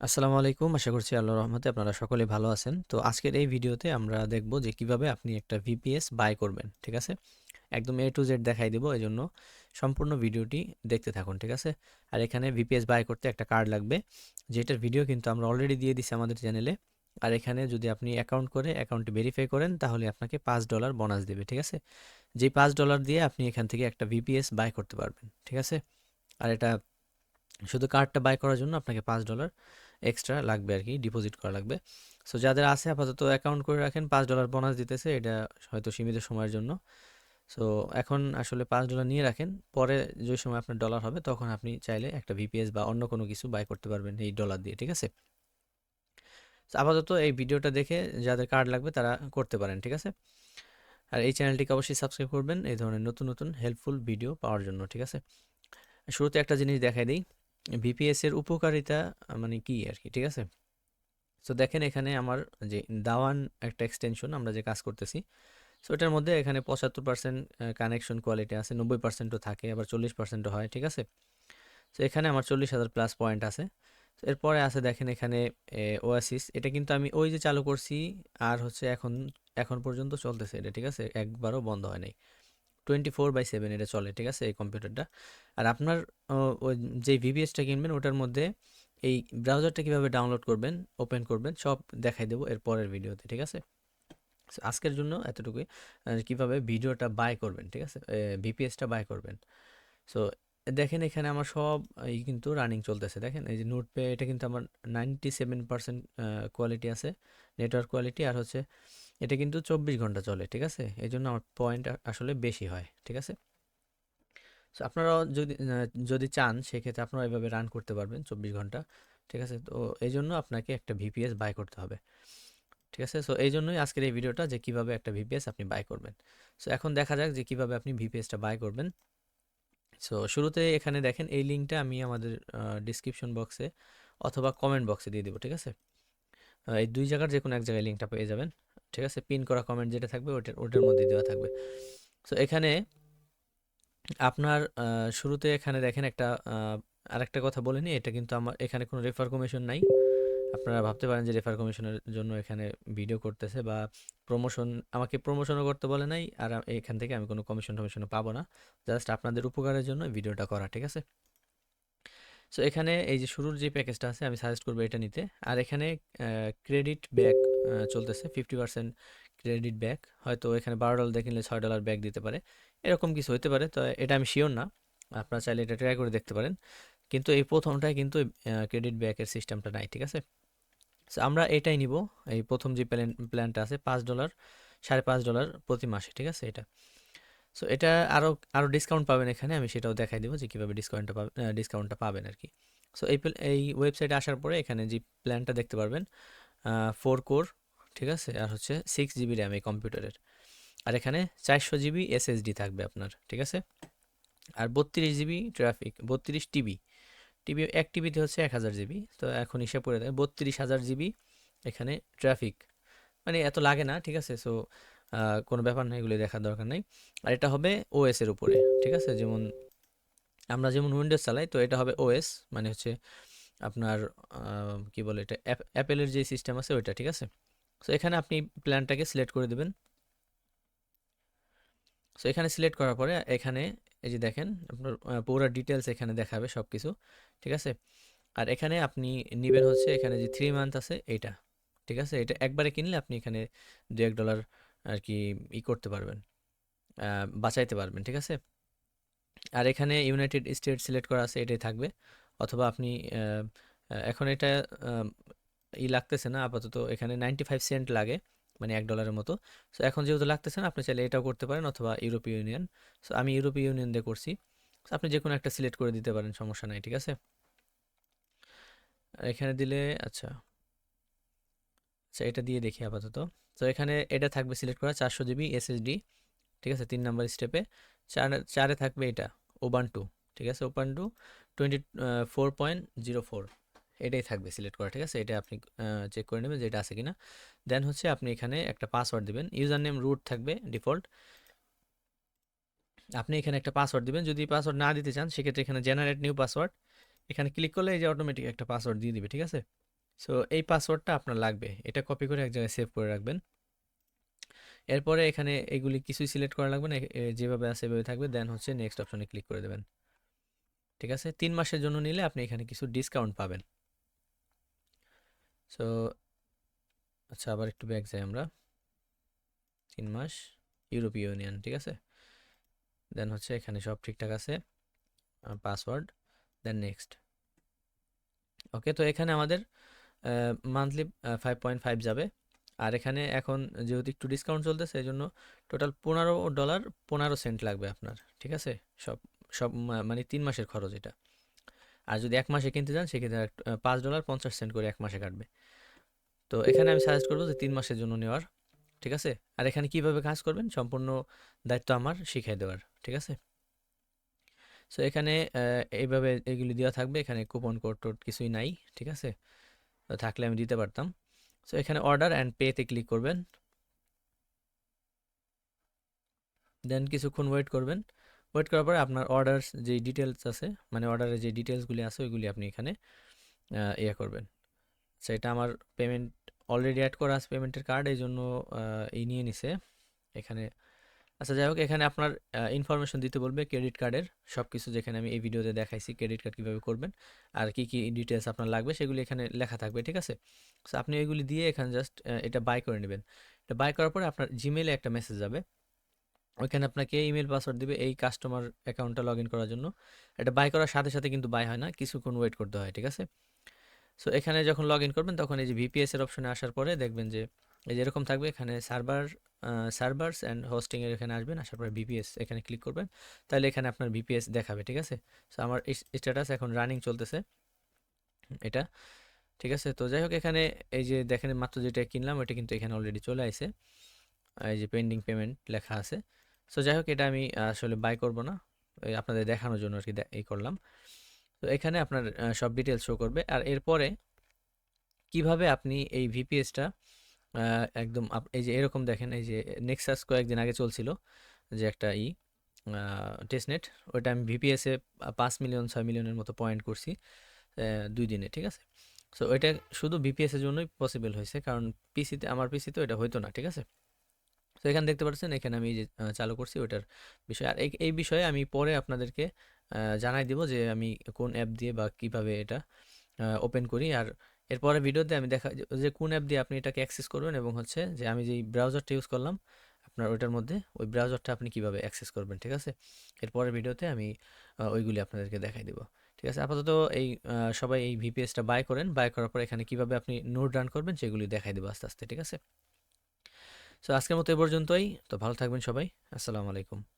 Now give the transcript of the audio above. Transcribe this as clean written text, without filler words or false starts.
আসসালামু আলাইকুম। আশা করছি আল্লাহর রহমতে আপনারা সকলেই ভালো আছেন। তো আজকের এই ভিডিওতে আমরা দেখব যে কিভাবে আপনি একটা ভিপিএস বাই করবেন। ঠিক আছে? একদম A to Z দেখাই দিব। এজন্য সম্পূর্ণ ভিডিওটি দেখতে থাকুন। ঠিক আছে? আর এখানে ভিপিএস বাই করতে একটা কার্ড লাগবে। যেটার ভিডিও কিন্তু আমরা অলরেডি দিয়ে দিছি আমাদের চ্যানেলে। আর এখানে যদি আপনি অ্যাকাউন্ট করে অ্যাকাউন্টটি ভেরিফাই করেন তাহলে আপনাকে $5 বোনাস দেবে। ঠিক আছে? যেই $5 দিয়ে আপনি এখান থেকে একটা ভিপিএস বাই করতে পারবেন। ঠিক আছে? আর এটা শুধু কার্ডটা বাই করার জন্য আপনাকে $5 এক্সট্রা লাগবে আর কি, ডিপোজিট করা লাগবে। সো যাদের আছে আপাতত অ্যাকাউন্ট করে রাখেন, $5 বোনাস দিতেছে, এটা হয়তো সীমিত সময়ের জন্য। সো এখন আসলে $5 নিয়ে রাখেন, পরে যে সময় আপনার ডলার হবে তখন আপনি চাইলে একটা ভিপিএস বা অন্য কোনো কিছু বাই করতে পারবেন এই ডলার দিয়ে। ঠিক আছে? তো আপাতত এই ভিডিওটা দেখে যাদের কার্ড লাগবে তারা করতে পারেন। ঠিক আছে? আর এই চ্যানেলটিকে অবশ্যই সাবস্ক্রাইব করবেন এই ধরনের নতুন নতুন হেল্পফুল ভিডিও পাওয়ার জন্য। ঠিক আছে? শুরুতে একটা জিনিস দেখাই দিই, ভিপিএস এর উপকারিতা মানে কি আর কি। ঠিক আছে? সো দেখেন এখানে আমার যে দাওয়ান একটা এক্সটেনশন আমরা যে কাজ করতেছি, সো এটার মধ্যে এখানে 75% কানেকশন কোয়ালিটি আছে, 90%ও থাকে, আবার 40%ও হয়। ঠিক আছে? তো এখানে আমার 40,000 প্লাস পয়েন্ট আছে। তো এরপরে আছে দেখেন এখানে ওয়াসিস, এটা কিন্তু আমি ওই যে চালু করছি আর হচ্ছে এখন এখন পর্যন্ত চলতেছে এটা। ঠিক আছে? একবারও বন্ধ হয় নাই, 24/7 এটা চলে। ঠিক আছে? এই কম্পিউটারটা। আর আপনার ওই যে ভিপিএসটা কিনবেন ওটার মধ্যে এই ব্রাউজারটা কিভাবে ডাউনলোড করবেন, ওপেন করবেন, সব দেখাই দেবো এর পরের ভিডিওতে। ঠিক আছে? So, আজকের জন্য এতটুকুই। কিভাবে ভিডিওটা বাই করবেন। ঠিক আছে? ভিপিএসটা বাই করবেন। সো দেখেন এখানে আমার সব এই কিন্তু রানিং চলতেছে। দেখেন এই যে নোটপে, এটা কিন্তু আমার 97% কোয়ালিটি আছে, নেটওয়ার্ক কোয়ালিটি। আর হচ্ছে এটা কিন্তু 24 ঘন্টা চলে। ঠিক আছে? এই জন্য আমার পয়েন্ট আসলে বেশি হয়। ঠিক আছে? সো আপনারাও যদি চান সেক্ষেত্রে আপনারা এভাবে রান করতে পারবেন 24 ঘন্টা। ঠিক আছে? তো এই জন্য আপনাকে একটা ভিপিএস বাই করতে হবে। ঠিক আছে? সো এই জন্যই আজকের এই ভিডিওটা, যে কিভাবে একটা ভিপিএস আপনি বাই করবেন। সো এখন দেখা যাক যে কিভাবে আপনি ভিপিএসটা বাই করবেন। সো শুরুতে এখানে দেখেন এই লিঙ্কটা আমি আমাদের ডিসক্রিপশন বক্সে অথবা কমেন্ট বক্সে দিয়ে দেবো। ঠিক আছে? এই দুই জায়গার যে কোনো এক জায়গায় লিঙ্কটা পেয়ে যাবেন। ঠিক আছে? পিন করা কমেন্ট যেটা থাকবে ওটার ওটার মধ্যে দেওয়া থাকবে। সো এখানে আপনার শুরুতে এখানে দেখেন একটা আরেকটা কথা বলে নিই, এটা কিন্তু আমার এখানে কোনো রেফার কমিশন নাই। আপনারা ভাবতে পারেন যে রেফার কমিশনের জন্য এখানে ভিডিও করতেছে বা প্রমোশন, আমাকে প্রমোশনও করতে বলে নাই। আর এখান থেকে আমি কোনো কমিশন টমিশনও পাবো না। জাস্ট আপনাদের উপকারের জন্য ভিডিওটা করা। ঠিক আছে? সো এখানে এই যে শুরুর যে প্যাকেজটা আছে আমি সাজেস্ট করবো এটা নিতে। আর এখানে ক্রেডিট ব্যাক চলতেছে, 50% ক্রেডিট ব্যাক। হয়তো এখানে $12 দিয়ে কিনলে $6 ব্যাক দিতে পারে, এরকম কিছু হতে পারে। তো এটা আমি শিওর না, আপনারা চাইলে এটা ট্রাই করে দেখতে পারেন। কিন্তু এই প্রথমটায় কিন্তু ক্রেডিট ব্যাকের সিস্টেমটা নাই। ঠিক আছে? সো আমরা এটাই নিব। এই প্রথম যে প্ল্যানটা আছে $5, $5.5 প্রতি মাসে। ঠিক আছে? এটা, সো এটা আরও আরও ডিসকাউন্ট পাবেন এখানে, আমি সেটাও দেখাই দেবো যে কীভাবে ডিসকাউন্টটা পাবেন আর কি। সো এই ওয়েবসাইটে আসার পরে এখানে যে প্ল্যানটা দেখতে পারবেন, 4 কোর। ঠিক আছে? আর হচ্ছে 6 জিবি র্যাম এই কম্পিউটারের। আর এখানে 400 জিবি এসএসডি থাকবে আপনার। ঠিক আছে? আর 32 জিবি ট্রাফিক, 32 টিবি। এক টিবিতে হচ্ছে 1000 জিবি। তো এখন হিসাব করে দেয় 32,000 জিবি এখানে ট্রাফিক। মানে এত লাগে না। ঠিক আছে? সো কোনো ব্যাপার না, এগুলি দেখার দরকার নেই। আর এটা হবে ওএস এর উপরে। ঠিক আছে? যেমন আমরা যেমন উইন্ডোজ চালাই, তো এটা হবে ওএস, মানে হচ্ছে আপনার কি বলে এটা, অ্যাপেলের যে সিস্টেম আছে ওইটা। ঠিক আছে? সো এখানে আপনি প্ল্যানটাকে সিলেক্ট করে দেবেন। সো এখানে সিলেক্ট করার পরে এখানে এই যে দেখেন আপনার পুরো ডিটেলস এখানে দেখাবে সব কিছু। ঠিক আছে? আর এখানে আপনি নিবেন হচ্ছে এখানে যে 3 মান্থ আছে এইটা। ঠিক আছে? এটা একবারে কিনলে আপনি এখানে $2-1 আর কি করতে পারবেন, বাঁচাইতে পারবেন। ঠিক আছে? আর এখানে ইউনাইটেড স্টেট সিলেক্ট করা আছে, এটাই থাকবে। অথবা আপনি আহ, এখন এটা আহ, লাগতেছে না আপাতত, এখানে 95 সেন্ট লাগে, মানে $1 মতো। সো এখন যেহেতু লাগতেছে না, আপনি চাইলে এটাও করতে পারেন অথবা ইউরোপীয় ইউনিয়ন। সো আমি ইউরোপীয় ইউনিয়ন দিয়ে করছি। সো আপনি যে কোনো একটা সিলেক্ট করে দিতে পারেন, সমস্যা নাই। ঠিক আছে? আর এখানে দিলে আচ্ছা, আচ্ছা এটা দিয়ে দেখি আপাতত। তো এখানে এটা থাকবে সিলেক্ট করা 400 জিবি এসএসডি। ঠিক আছে? 3 নাম্বার স্টেপে চারে থাকবে এটা ওবান্টু। ঠিক আছে? ওবান্টু 24.04 এটাই থাকবে সিলেক্ট করা। ঠিক আছে? এটা আপনি চেক করে নেবেন যে এটা আছে কিনা। দেন হচ্ছে আপনি এখানে একটা পাসওয়ার্ড দিবেন, ইউজার নেম রুট থাকবে ডিফল্ট। আপনি এখানে একটা পাসওয়ার্ড দিবেন। যদি পাসওয়ার্ড না দিতে চান সেক্ষেত্রে এখানে জেনারেট নিউ পাসওয়ার্ড, এখানে ক্লিক করলে এই যে অটোমেটিক একটা পাসওয়ার্ড দিয়ে দিবে। ঠিক আছে? সো এই পাসওয়ার্ডটা আপনার লাগবে, এটা কপি করে এক জায়গায় সেভ করে রাখবেন। এরপরে এখানে এগুলি কিছুই সিলেক্ট করা লাগবে না, যেভাবে আছে সেভাবে থাকবে। দেন হচ্ছে নেক্সট অপশনে ক্লিক করে দেবেন। ঠিক আছে, 3 মাসের জন্য নিলে আপনি এখানে কিছু ডিসকাউন্ট পাবেন। সো আচ্ছা, আবার একটু ব্যাক যাই আমরা। 3 মাস, ইউরোপীয় ইউনিয়ন, ঠিক আছে। দেন হচ্ছে এখানে সব ঠিকঠাক আছে, পাসওয়ার্ড, দেন নেক্সট। ওকে, তো এখানে আমাদের মান্থলি 5.5 যাবে। আর এখানে এখন যেহেতু একটু ডিসকাউন্ট চলতেছে এই জন্য টোটাল $15.15 লাগবে আপনার, ঠিক আছে। সব সব মানে 3 মাসের খরচ এটা। আর যদি 1 মাসে কিনতে যান সেক্ষেত্রে $5.50 করে 1 মাসে কাটবে। তো এখানে আমি সাজেস্ট করবো যে 3 মাসের জন্য নেওয়ার, ঠিক আছে। আর এখানে কিভাবে কাজ করবেন সম্পূর্ণ দায়িত্ব আমার শিখিয়ে দেওয়ার, ঠিক আছে। সো এখানে এইভাবে এগুলি দেওয়া থাকবে, এখানে কুপন কোড টোড কিছুই নাই, ঠিক আছে। তো থাকলে আমি দিতে পারতাম। সো এখানে অর্ডার অ্যান্ড পেতে ক্লিক করবেন, দেন কিছুক্ষণ ওয়েট করবেন। ওয়েট করার পরে আপনার অর্ডার যে ডিটেলস আছে, মানে অর্ডারের যে ডিটেলসগুলি আছে ওইগুলি আপনি এখানে ইয়ে করবেন। সেটা আমার পেমেন্ট অলরেডি অ্যাড করা আছে, পেমেন্টের কার্ড, এই জন্য এই নিয়ে নিছে এখানে। আচ্ছা যাই হোক, এখানে আপনার ইনফরমেশন দিতে বলবে ক্রেডিট কার্ডের সব কিছু, যেখানে আমি এই ভিডিওতে দেখাইছি ক্রেডিট কার্ড কীভাবে করবেন আর কি কি ডিটেলস আপনার লাগবে সেগুলি এখানে লেখা থাকবে, ঠিক আছে। সো আপনি এগুলি দিয়ে এখানে জাস্ট এটা বাই করে নেবেন। এটা বাই করার পরে আপনার জিমেইলে একটা মেসেজ যাবে, ওইখানে আপনাকে ইমেল পাসওয়ার্ড দিবে এই কাস্টমার অ্যাকাউন্টটা লগ ইন করার জন্য। এটা বাই করার সাথে সাথে কিন্তু বাই হয় না, কিছুক্ষণ ওয়েট করতে হয়, ঠিক আছে। সো এখানে যখন লগ ইন করবেন তখন এই যে ভিপিএস এর অপশনে আসার পরে দেখবেন যে এই যে এরকম থাকবে, এখানে সার্ভার্স অ্যান্ড হোস্টিং এর এখানে আসবেন, আসার পরে ভিপিএস এখানে ক্লিক করবেন, তাহলে এখানে আপনার ভিপিএস দেখাবে, ঠিক আছে। সো আমার স্ট্যাটাস এখন রানিং চলতেছে এটা, ঠিক আছে। তো যাই হোক, এখানে এই যে দেখেন মাত্র যেটা কিনলাম ওইটা কিন্তু এখানে অলরেডি চলে আসে, এই যে পেন্ডিং পেমেন্ট লেখা আছে। সো যাই হোক, এটা আমি আসলে বাই করব না, এই আপনাদের দেখানোর জন্য আর কি এই করলাম। তো এখানে আপনার সব ডিটেলস শো করবে। আর এরপরে কিভাবে আপনি এই ভিপিএসটা একদম এই যে এরকম দেখেন, এই যে নেক্সাস কয়েকদিন আগে চলছিল যে একটা টেস্টনেট, ওইটা আমি ভিপিএসে 5 মিলিয়ন 6 মিলিয়নের মতো পয়েন্ট করছি 2 দিনে, ঠিক আছে। সো ওইটা শুধু ভিপিএসের জন্যই পসিবল হয়েছে, কারণ পিসিতে, আমার পিসিতে ওইটা হইতো না, ঠিক আছে। তো এখানে দেখতে পাচ্ছেন, এখানে আমি যে চালু করছি ওইটার বিষয়। আর এই বিষয়ে আমি পরে আপনাদেরকে জানাই দিব যে আমি কোন অ্যাপ দিয়ে বা কিভাবে এটা ওপেন করি। আর এরপরে ভিডিওতে আমি দেখা যে কোন অ্যাপ দিয়ে আপনি এটাকে অ্যাক্সেস করবেন, এবং হচ্ছে যে আমি যেই ব্রাউজারটা ইউজ করলাম আপনার ওইটার মধ্যে ওই ব্রাউজারটা আপনি কিভাবে অ্যাক্সেস করবেন, ঠিক আছে। এরপরের ভিডিওতে আমি ওইগুলি আপনাদেরকে দেখাই দিব, ঠিক আছে। আপাতত এই সবাই এই ভিপিএসটা বাই করেন, বাই করার পর এখানে কিভাবে আপনি নোট রান করবেন সেগুলি দেখাই দেবো আস্তে আস্তে, ঠিক আছে। সো আজকের মতো এ পর্যন্তই। তো ভালো থাকবেন সবাই, আসসালামু আলাইকুম।